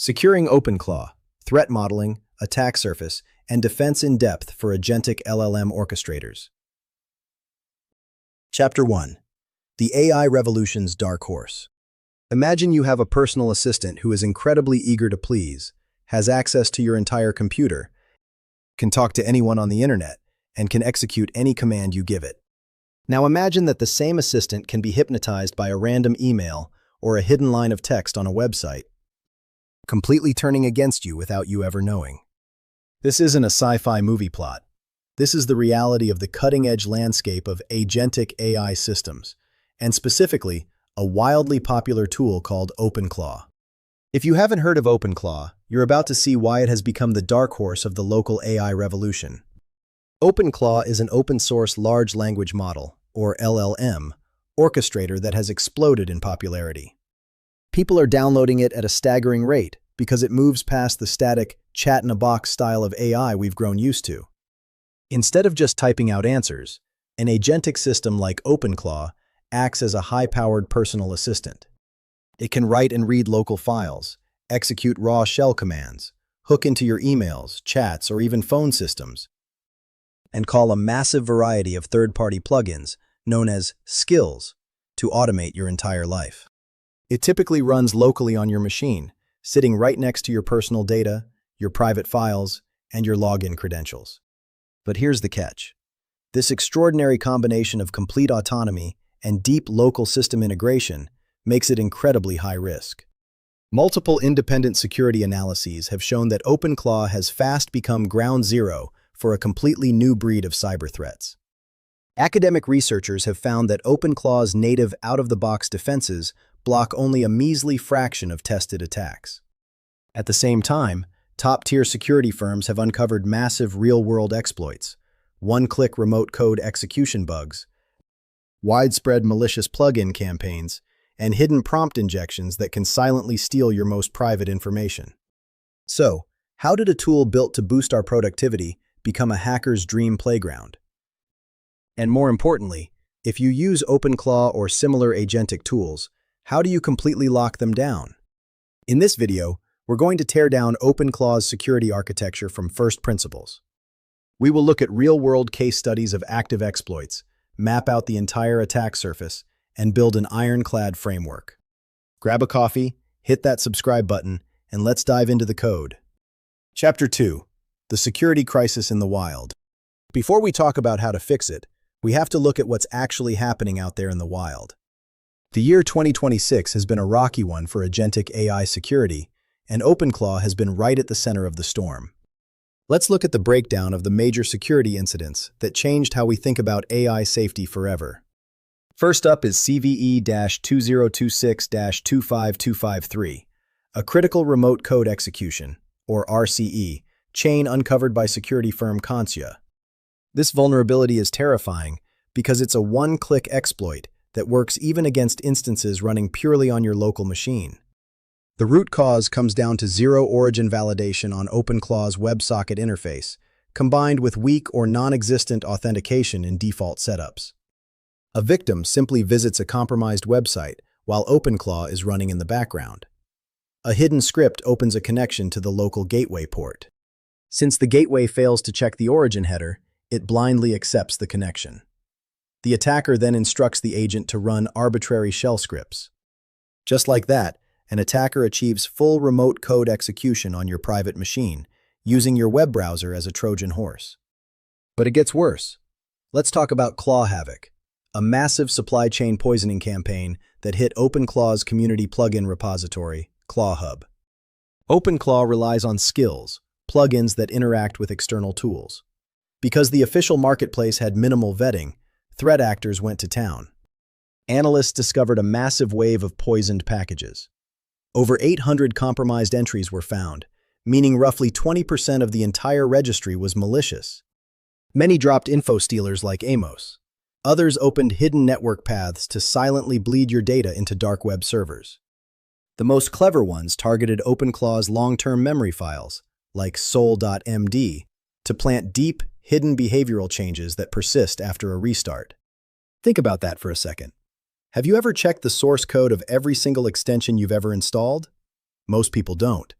Securing OpenClaw, threat modeling, attack surface, and defense in depth for Agentic LLM Orchestrators. Chapter 1. The AI Revolution's Dark Horse. Imagine you have a personal assistant who is incredibly eager to please, has access to your entire computer, can talk to anyone on the internet, and can execute any command you give it. Now imagine that the same assistant can be hypnotized by a random email or a hidden line of text on a website, completely turning against you without you ever knowing. This isn't a sci-fi movie plot. This is the reality of the cutting-edge landscape of agentic AI systems, and specifically, a wildly popular tool called OpenClaw. If you haven't heard of OpenClaw, you're about to see why it has become the dark horse of the local AI revolution. OpenClaw is an open-source large language model, or LLM, orchestrator that has exploded in popularity. People are downloading it at a staggering rate because it moves past the static chat-in-a-box style of AI we've grown used to. Instead of just typing out answers, an agentic system like OpenClaw acts as a high-powered personal assistant. It can write and read local files, execute raw shell commands, hook into your emails, chats, or even phone systems, and call a massive variety of third-party plugins, known as skills, to automate your entire life. It typically runs locally on your machine, sitting right next to your personal data, your private files, and your login credentials. But here's the catch. This extraordinary combination of complete autonomy and deep local system integration makes it incredibly high risk. Multiple independent security analyses have shown that OpenClaw has fast become ground zero for a completely new breed of cyber threats. Academic researchers have found that OpenClaw's native out-of-the-box defenses block only a measly fraction of tested attacks. At the same time, top-tier security firms have uncovered massive real-world exploits, one-click remote code execution bugs, widespread malicious plugin campaigns, and hidden prompt injections that can silently steal your most private information. So, how did a tool built to boost our productivity become a hacker's dream playground? And more importantly, if you use OpenClaw or similar agentic tools, how do you completely lock them down? In this video, we're going to tear down OpenClaw's security architecture from first principles. We will look at real-world case studies of active exploits, map out the entire attack surface, and build an iron-clad framework. Grab a coffee, hit that subscribe button, and let's dive into the code. Chapter 2. The Security Crisis in the Wild. Before we talk about how to fix it, we have to look at what's actually happening out there in the wild. The year 2026 has been a rocky one for agentic AI security, and OpenClaw has been right at the center of the storm. Let's look at the breakdown of the major security incidents that changed how we think about AI safety forever. First up is CVE-2026-25253, a critical remote code execution, or RCE, chain uncovered by security firm Consia. This vulnerability is terrifying because it's a one-click exploit that works even against instances running purely on your local machine. The root cause comes down to zero-origin validation on OpenClaw's WebSocket interface, combined with weak or non-existent authentication in default setups. A victim simply visits a compromised website while OpenClaw is running in the background. A hidden script opens a connection to the local gateway port. Since the gateway fails to check the origin header, it blindly accepts the connection. The attacker then instructs the agent to run arbitrary shell scripts. Just like that, an attacker achieves full remote code execution on your private machine, using your web browser as a Trojan horse. But it gets worse. Let's talk about ClawHavoc, a massive supply chain poisoning campaign that hit OpenClaw's community plugin repository, ClawHub. OpenClaw relies on skills, plugins that interact with external tools. Because the official marketplace had minimal vetting, threat actors went to town. Analysts discovered a massive wave of poisoned packages. Over 800 compromised entries were found, meaning roughly 20% of the entire registry was malicious. Many dropped info stealers like Amos. Others opened hidden network paths to silently bleed your data into dark web servers. The most clever ones targeted OpenClaw's long-term memory files, like soul.md, to plant deep, hidden behavioral changes that persist after a restart. Think about that for a second. Have you ever checked the source code of every single extension you've ever installed? Most people don't.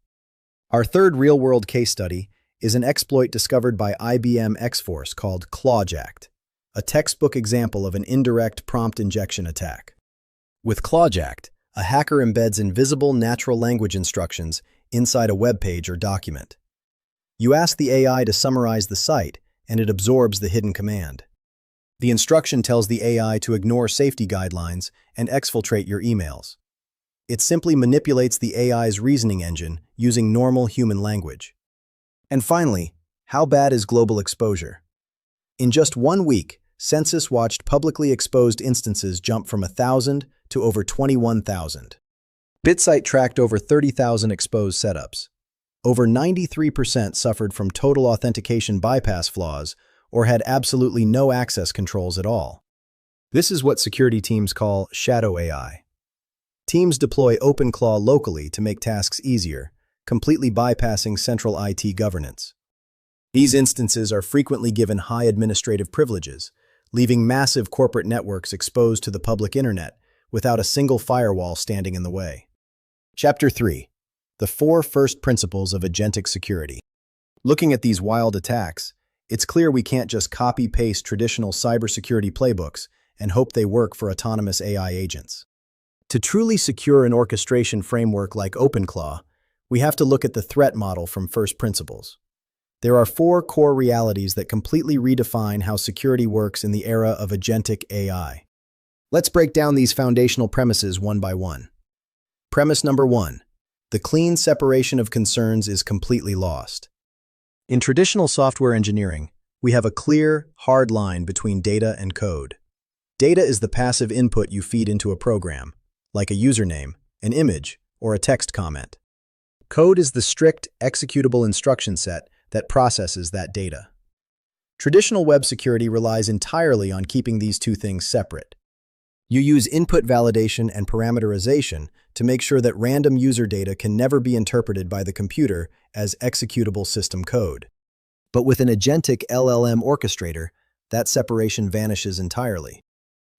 Our third real-world case study is an exploit discovered by IBM X-Force called ClawJacked, a textbook example of an indirect prompt injection attack. With ClawJacked, a hacker embeds invisible natural language instructions inside a web page or document. You ask the AI to summarize the site, and it absorbs the hidden command. The instruction tells the AI to ignore safety guidelines and exfiltrate your emails. It simply manipulates the AI's reasoning engine using normal human language. And finally, how bad is global exposure? In just 1 week, Census watched publicly exposed instances jump from 1,000 to over 21,000. BitSite tracked over 30,000 exposed setups. Over 93% suffered from total authentication bypass flaws or had absolutely no access controls at all. This is what security teams call shadow AI. Teams deploy OpenClaw locally to make tasks easier, completely bypassing central IT governance. These instances are frequently given high administrative privileges, leaving massive corporate networks exposed to the public internet without a single firewall standing in the way. Chapter 3. The 4 first principles of agentic security. Looking at these wild attacks, it's clear we can't just copy-paste traditional cybersecurity playbooks and hope they work for autonomous AI agents. To truly secure an orchestration framework like OpenClaw, we have to look at the threat model from first principles. There are 4 core realities that completely redefine how security works in the era of agentic AI. Let's break down these foundational premises one by one. Premise number 1. The clean separation of concerns is completely lost. In traditional software engineering, we have a clear, hard line between data and code. Data is the passive input you feed into a program, like a username, an image, or a text comment. Code is the strict, executable instruction set that processes that data. Traditional web security relies entirely on keeping these two things separate. You use input validation and parameterization to make sure that random user data can never be interpreted by the computer as executable system code. But with an Agentic LLM Orchestrator, that separation vanishes entirely.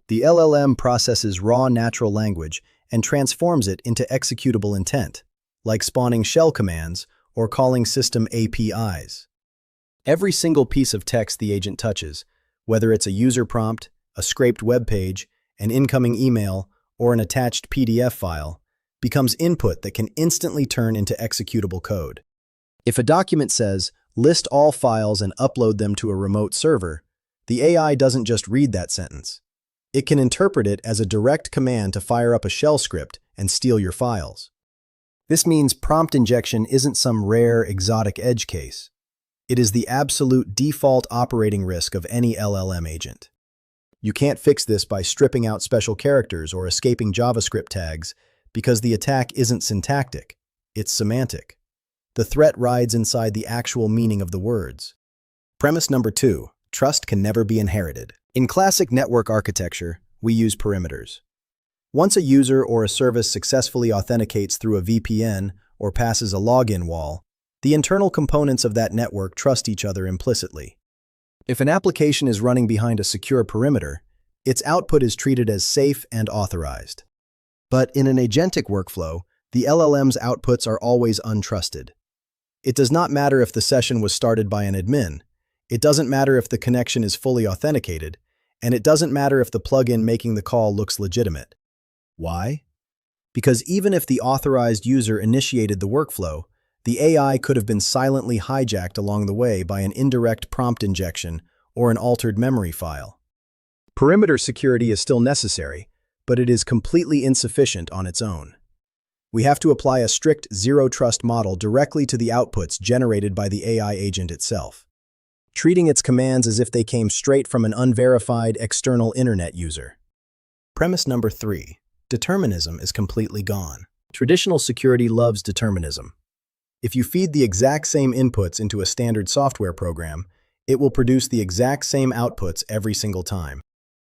The LLM processes raw natural language and transforms it into executable intent, like spawning shell commands or calling system APIs. Every single piece of text the agent touches, whether it's a user prompt, a scraped web page, an incoming email, or an attached PDF file, becomes input that can instantly turn into executable code. If a document says, "List all files and upload them to a remote server," the AI doesn't just read that sentence. It can interpret it as a direct command to fire up a shell script and steal your files. This means prompt injection isn't some rare, exotic edge case. It is the absolute default operating risk of any LLM agent. You can't fix this by stripping out special characters or escaping JavaScript tags because the attack isn't syntactic, it's semantic. The threat rides inside the actual meaning of the words. Premise number 2, trust can never be inherited. In classic network architecture, we use perimeters. Once a user or a service successfully authenticates through a VPN or passes a login wall, the internal components of that network trust each other implicitly. If an application is running behind a secure perimeter, its output is treated as safe and authorized. But in an agentic workflow, the LLM's outputs are always untrusted. It does not matter if the session was started by an admin, it doesn't matter if the connection is fully authenticated, and it doesn't matter if the plugin making the call looks legitimate. Why? Because even if the authorized user initiated the workflow, the AI could have been silently hijacked along the way by an indirect prompt injection or an altered memory file. Perimeter security is still necessary, but it is completely insufficient on its own. We have to apply a strict zero-trust model directly to the outputs generated by the AI agent itself, treating its commands as if they came straight from an unverified external internet user. Premise number 3. Determinism is completely gone. Traditional security loves determinism. If you feed the exact same inputs into a standard software program, it will produce the exact same outputs every single time.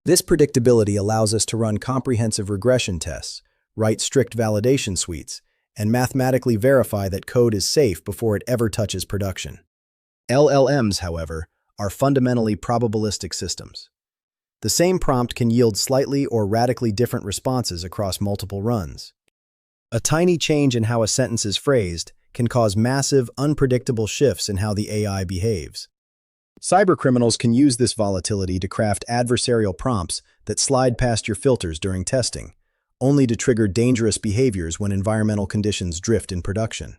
This predictability allows us to run comprehensive regression tests, write strict validation suites, and mathematically verify that code is safe before it ever touches production. LLMs, however, are fundamentally probabilistic systems. The same prompt can yield slightly or radically different responses across multiple runs. A tiny change in how a sentence is phrased can cause massive, unpredictable shifts in how the AI behaves. Cybercriminals can use this volatility to craft adversarial prompts that slide past your filters during testing, only to trigger dangerous behaviors when environmental conditions drift in production.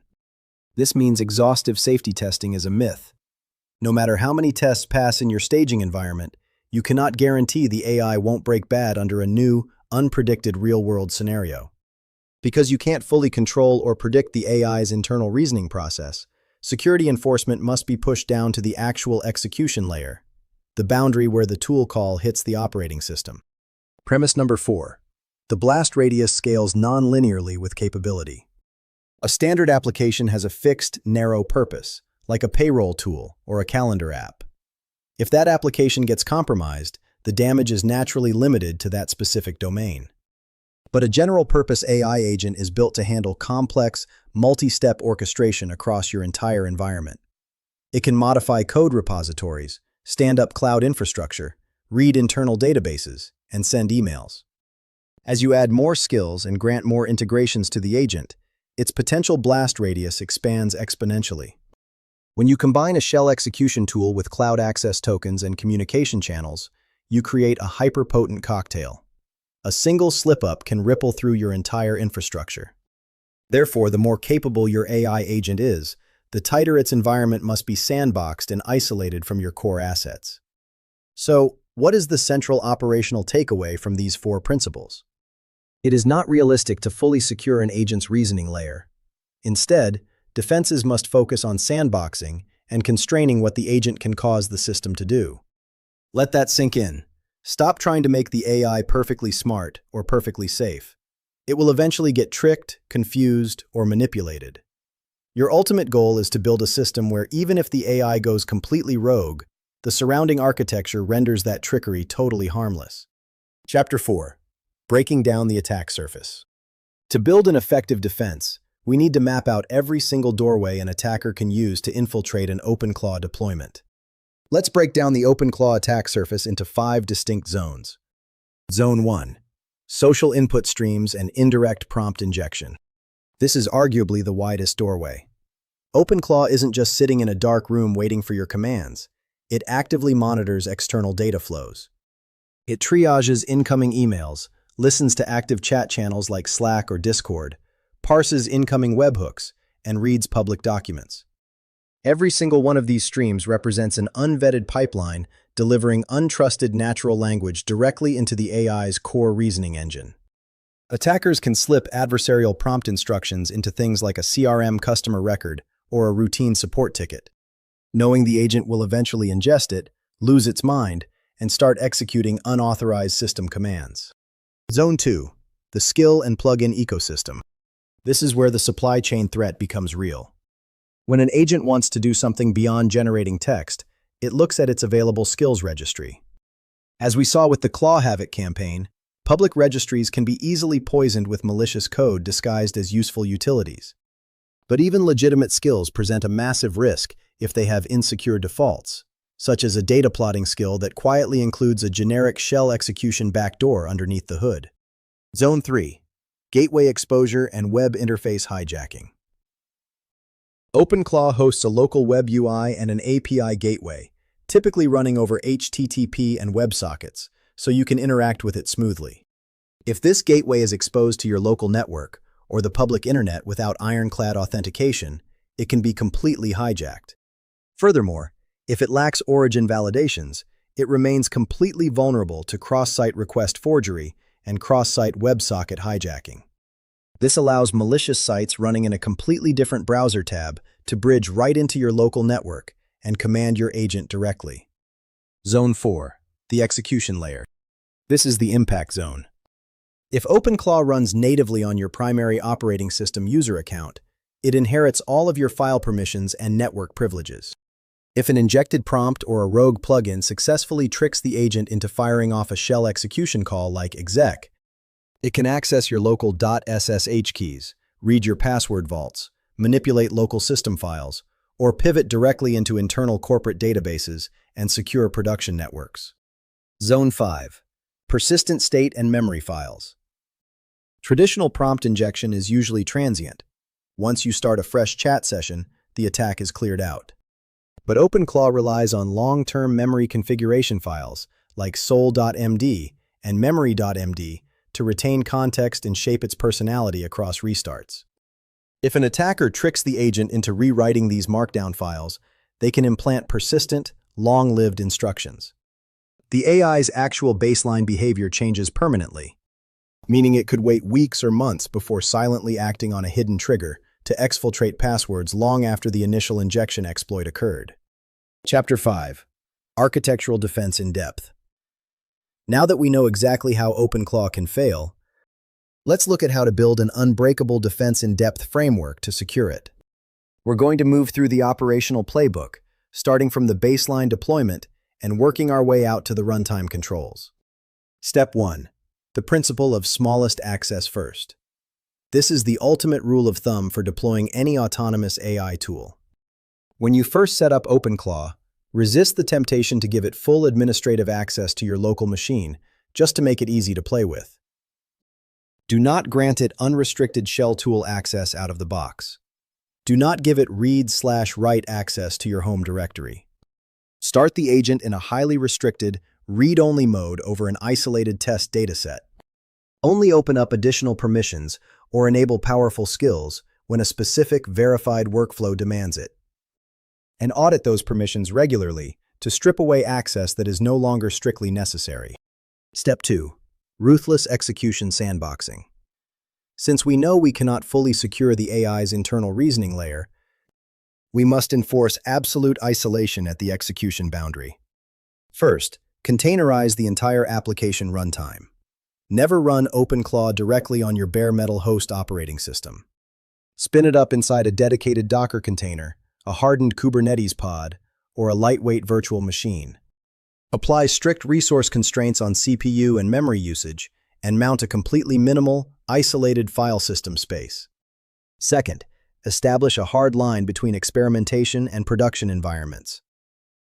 This means exhaustive safety testing is a myth. No matter how many tests pass in your staging environment, you cannot guarantee the AI won't break bad under a new, unpredicted real-world scenario. Because you can't fully control or predict the AI's internal reasoning process, security enforcement must be pushed down to the actual execution layer, the boundary where the tool call hits the operating system. Premise number 4. The blast radius scales non-linearly with capability. A standard application has a fixed, narrow purpose, like a payroll tool or a calendar app. If that application gets compromised, the damage is naturally limited to that specific domain. But a general-purpose AI agent is built to handle complex, multi-step orchestration across your entire environment. It can modify code repositories, stand up cloud infrastructure, read internal databases, and send emails. As you add more skills and grant more integrations to the agent, its potential blast radius expands exponentially. When you combine a shell execution tool with cloud access tokens and communication channels, you create a hyper-potent cocktail. A single slip-up can ripple through your entire infrastructure. Therefore, the more capable your AI agent is, the tighter its environment must be sandboxed and isolated from your core assets. So, what is the central operational takeaway from these 4 principles? It is not realistic to fully secure an agent's reasoning layer. Instead, defenses must focus on sandboxing and constraining what the agent can cause the system to do. Let that sink in. Stop trying to make the AI perfectly smart or perfectly safe. It will eventually get tricked, confused, or manipulated. Your ultimate goal is to build a system where even if the AI goes completely rogue, the surrounding architecture renders that trickery totally harmless. Chapter 4. Breaking down the attack surface. To build an effective defense, we need to map out every single doorway an attacker can use to infiltrate an OpenClaw deployment. Let's break down the OpenClaw attack surface into 5 distinct zones. Zone 1. Social input streams and indirect prompt injection. This is arguably the widest doorway. OpenClaw isn't just sitting in a dark room waiting for your commands. It actively monitors external data flows. It triages incoming emails, listens to active chat channels like Slack or Discord, parses incoming webhooks, and reads public documents. Every single one of these streams represents an unvetted pipeline delivering untrusted natural language directly into the AI's core reasoning engine. Attackers can slip adversarial prompt instructions into things like a CRM customer record or a routine support ticket, knowing the agent will eventually ingest it, lose its mind, and start executing unauthorized system commands. Zone 2. The skill and plugin ecosystem. This is where the supply chain threat becomes real. When an agent wants to do something beyond generating text, it looks at its available skills registry. As we saw with the ClawHavoc campaign, public registries can be easily poisoned with malicious code disguised as useful utilities. But even legitimate skills present a massive risk if they have insecure defaults, such as a data plotting skill that quietly includes a generic shell execution backdoor underneath the hood. Zone 3. Gateway exposure and web interface hijacking. OpenClaw hosts a local web UI and an API gateway, typically running over HTTP and WebSockets, so you can interact with it smoothly. If this gateway is exposed to your local network or the public internet without iron-clad authentication, it can be completely hijacked. Furthermore, if it lacks origin validations, it remains completely vulnerable to cross-site request forgery and cross-site WebSocket hijacking. This allows malicious sites running in a completely different browser tab to bridge right into your local network and command your agent directly. Zone 4. The execution layer. This is the impact zone. If OpenClaw runs natively on your primary operating system user account, it inherits all of your file permissions and network privileges. If an injected prompt or a rogue plugin successfully tricks the agent into firing off a shell execution call like exec, it can access your local .ssh keys, read your password vaults, manipulate local system files, or pivot directly into internal corporate databases and secure production networks. Zone 5. Persistent state and memory files. Traditional prompt injection is usually transient. Once you start a fresh chat session, the attack is cleared out. But OpenClaw relies on long-term memory configuration files like soul.md and memory.md to retain context and shape its personality across restarts. If an attacker tricks the agent into rewriting these markdown files, they can implant persistent, long-lived instructions. The AI's actual baseline behavior changes permanently, meaning it could wait weeks or months before silently acting on a hidden trigger to exfiltrate passwords long after the initial injection exploit occurred. Chapter 5. Architectural Defense in Depth. Now that we know exactly how OpenClaw can fail, let's look at how to build an unbreakable defense-in-depth framework to secure it. We're going to move through the operational playbook, starting from the baseline deployment and working our way out to the runtime controls. Step 1. The principle of smallest access first. This is the ultimate rule of thumb for deploying any autonomous AI tool. When you first set up OpenClaw, resist the temptation to give it full administrative access to your local machine, just to make it easy to play with. Do not grant it unrestricted shell tool access out of the box. Do not give it read/write access to your home directory. Start the agent in a highly restricted, read-only mode over an isolated test dataset. Only open up additional permissions or enable powerful skills when a specific verified workflow demands it. And audit those permissions regularly to strip away access that is no longer strictly necessary. Step 2. Ruthless execution sandboxing. Since we know we cannot fully secure the AI's internal reasoning layer, we must enforce absolute isolation at the execution boundary. First, containerize the entire application runtime. Never run OpenClaw directly on your bare metal host operating system. Spin it up inside a dedicated Docker container, a hardened Kubernetes pod, or a lightweight virtual machine. Apply strict resource constraints on CPU and memory usage, and mount a completely minimal, isolated file system space. Second, establish a hard line between experimentation and production environments.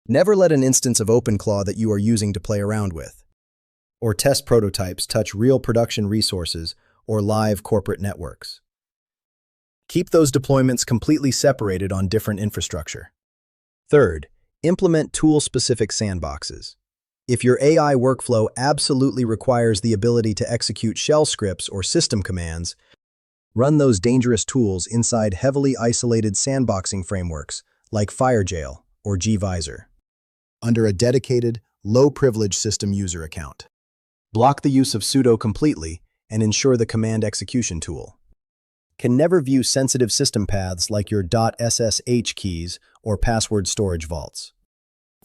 Never let an instance of OpenClaw that you are using to play around with, or test prototypes touch real production resources or live corporate networks. Keep those deployments completely separated on different infrastructure. Third, implement tool-specific sandboxes. If your AI workflow absolutely requires the ability to execute shell scripts or system commands, run those dangerous tools inside heavily isolated sandboxing frameworks like FireJail or gvisor, under a dedicated, low-privilege system user account. Block the use of sudo completely and ensure the command execution tool can never view sensitive system paths like your .ssh keys or password storage vaults.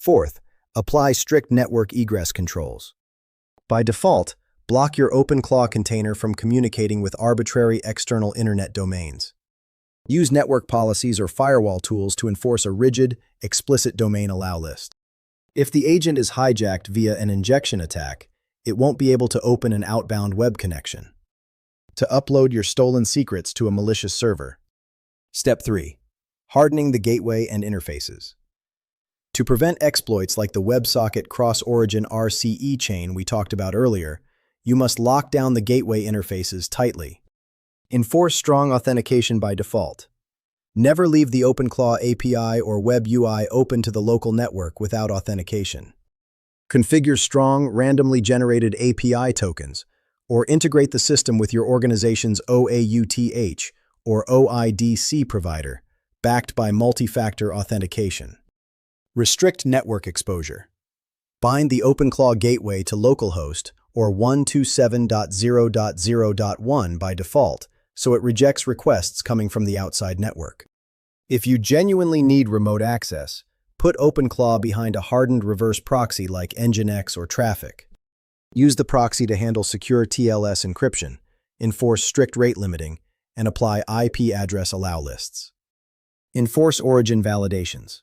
Fourth, apply strict network egress controls. By default, block your OpenClaw container from communicating with arbitrary external internet domains. Use network policies or firewall tools to enforce a rigid, explicit domain allow list. If the agent is hijacked via an injection attack, it won't be able to open an outbound web connection to upload your stolen secrets to a malicious server. Step 3. Hardening the gateway and interfaces. To prevent exploits like the WebSocket cross-origin RCE chain we talked about earlier, you must lock down the gateway interfaces tightly. Enforce strong authentication by default. Never leave the OpenClaw API or Web UI open to the local network without authentication. Configure strong, randomly generated API tokens, or integrate the system with your organization's OAuth or OIDC provider, backed by multi-factor authentication. Restrict network exposure. Bind the OpenClaw gateway to localhost or 127.0.0.1 by default, so it rejects requests coming from the outside network. If you genuinely need remote access, put OpenClaw behind a hardened reverse proxy like Nginx or Traffic. Use the proxy to handle secure TLS encryption, enforce strict rate limiting, and apply IP address allow lists. Enforce origin validations.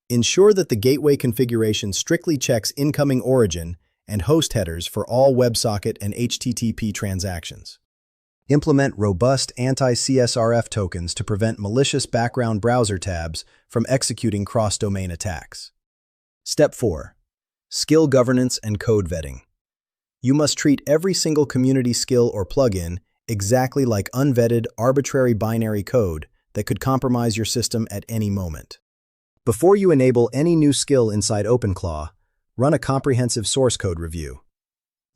Ensure that the gateway configuration strictly checks incoming origin and host headers for all WebSocket and HTTP transactions. Implement robust anti-CSRF tokens to prevent malicious background browser tabs from executing cross-domain attacks. Step 4. Skill governance and code vetting. You must treat every single community skill or plugin exactly like unvetted, arbitrary binary code that could compromise your system at any moment. Before you enable any new skill inside OpenClaw, run a comprehensive source code review.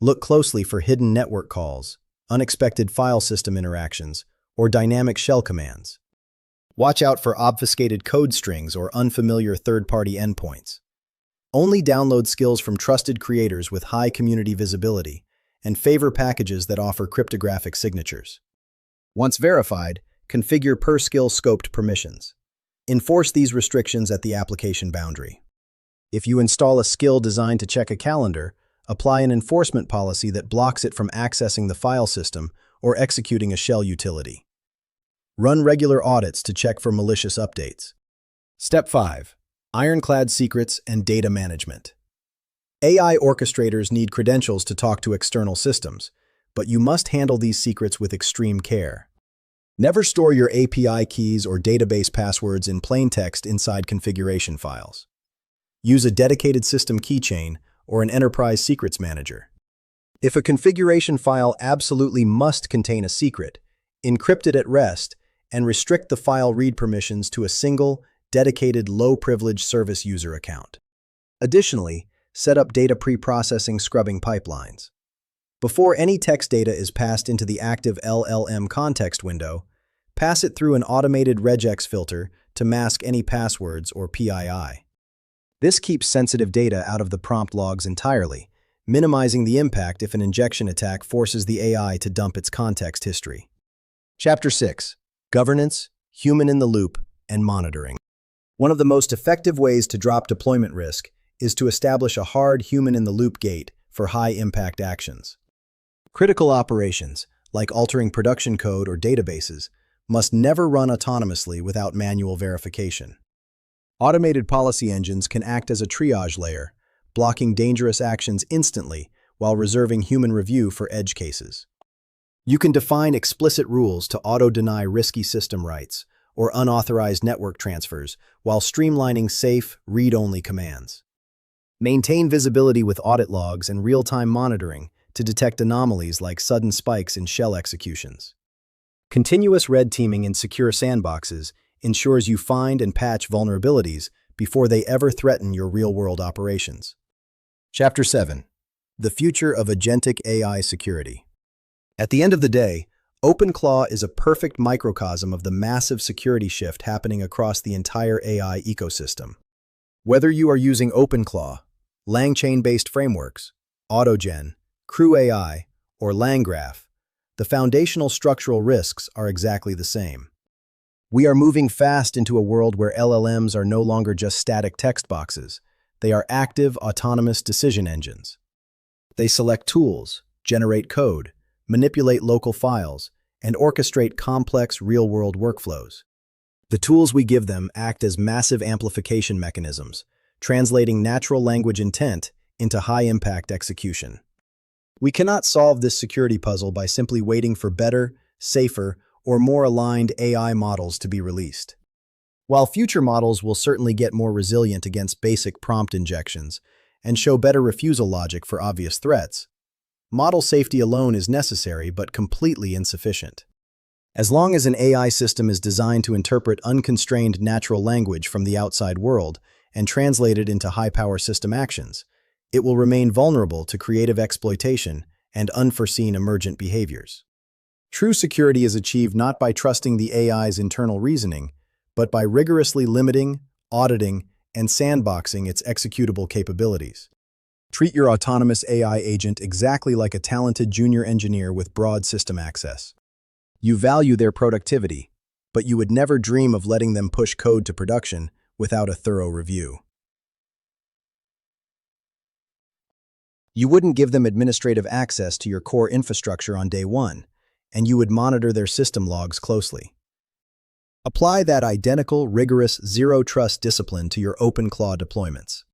Look closely for hidden network calls, unexpected file system interactions, or dynamic shell commands. Watch out for obfuscated code strings or unfamiliar third-party endpoints. Only download skills from trusted creators with high community visibility, and favor packages that offer cryptographic signatures. Once verified, configure per-skill scoped permissions. Enforce these restrictions at the application boundary. If you install a skill designed to check a calendar, apply an enforcement policy that blocks it from accessing the file system or executing a shell utility. Run regular audits to check for malicious updates. Step 5. Iron-clad secrets and data management. AI orchestrators need credentials to talk to external systems, but you must handle these secrets with extreme care. Never store your API keys or database passwords in plain text inside configuration files. Use a dedicated system keychain or an enterprise secrets manager. If a configuration file absolutely must contain a secret, encrypt it at rest and restrict the file read permissions to a single, dedicated low-privilege service user account. Additionally, set up data pre-processing scrubbing pipelines. Before any text data is passed into the active LLM context window, pass it through an automated regex filter to mask any passwords or PII. This keeps sensitive data out of the prompt logs entirely, minimizing the impact if an injection attack forces the AI to dump its context history. Chapter 6. Governance, Human-in-the-Loop, and Monitoring. One of the most effective ways to drop deployment risk is to establish a hard human-in-the-loop gate for high-impact actions. Critical operations, like altering production code or databases, must never run autonomously without manual verification. Automated policy engines can act as a triage layer, blocking dangerous actions instantly while reserving human review for edge cases. You can define explicit rules to auto-deny risky system writes or unauthorized network transfers while streamlining safe, read-only commands. Maintain visibility with audit logs and real-time monitoring to detect anomalies like sudden spikes in shell executions. Continuous red teaming in secure sandboxes ensures you find and patch vulnerabilities before they ever threaten your real-world operations. Chapter 7. The Future of Agentic AI Security. At the end of the day, OpenClaw is a perfect microcosm of the massive security shift happening across the entire AI ecosystem. Whether you are using OpenClaw, LangChain-based frameworks, AutoGen, CrewAI, or LangGraph, the foundational structural risks are exactly the same. We are moving fast into a world where LLMs are no longer just static text boxes. They are active, autonomous decision engines. They select tools, generate code, manipulate local files, and orchestrate complex real-world workflows. The tools we give them act as massive amplification mechanisms, translating natural language intent into high-impact execution. We cannot solve this security puzzle by simply waiting for better, safer, or more aligned AI models to be released. While future models will certainly get more resilient against basic prompt injections and show better refusal logic for obvious threats, model safety alone is necessary but completely insufficient. As long as an AI system is designed to interpret unconstrained natural language from the outside world and translate it into high-power system actions, it will remain vulnerable to creative exploitation and unforeseen emergent behaviors. True security is achieved not by trusting the AI's internal reasoning, but by rigorously limiting, auditing, and sandboxing its executable capabilities. Treat your autonomous AI agent exactly like a talented junior engineer with broad system access. You value their productivity, but you would never dream of letting them push code to production without a thorough review. You wouldn't give them administrative access to your core infrastructure on day one, and you would monitor their system logs closely. Apply that identical, rigorous, zero-trust discipline to your OpenClaw deployments.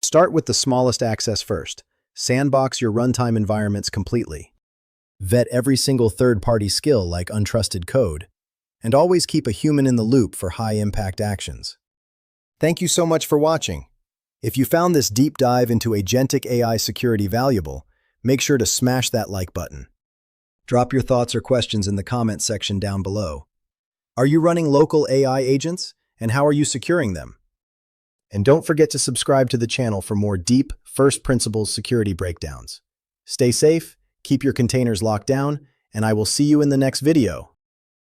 Start with the smallest access first. Sandbox your runtime environments completely. Vet every single third-party skill like untrusted code, and always keep a human in the loop for high-impact actions. Thank you so much for watching. If you found this deep dive into agentic AI security valuable, make sure to smash that like button. Drop your thoughts or questions in the comments section down below. Are you running local AI agents, and how are you securing them? And don't forget to subscribe to the channel for more deep, first principles security breakdowns. Stay safe, keep your containers locked down, and I will see you in the next video.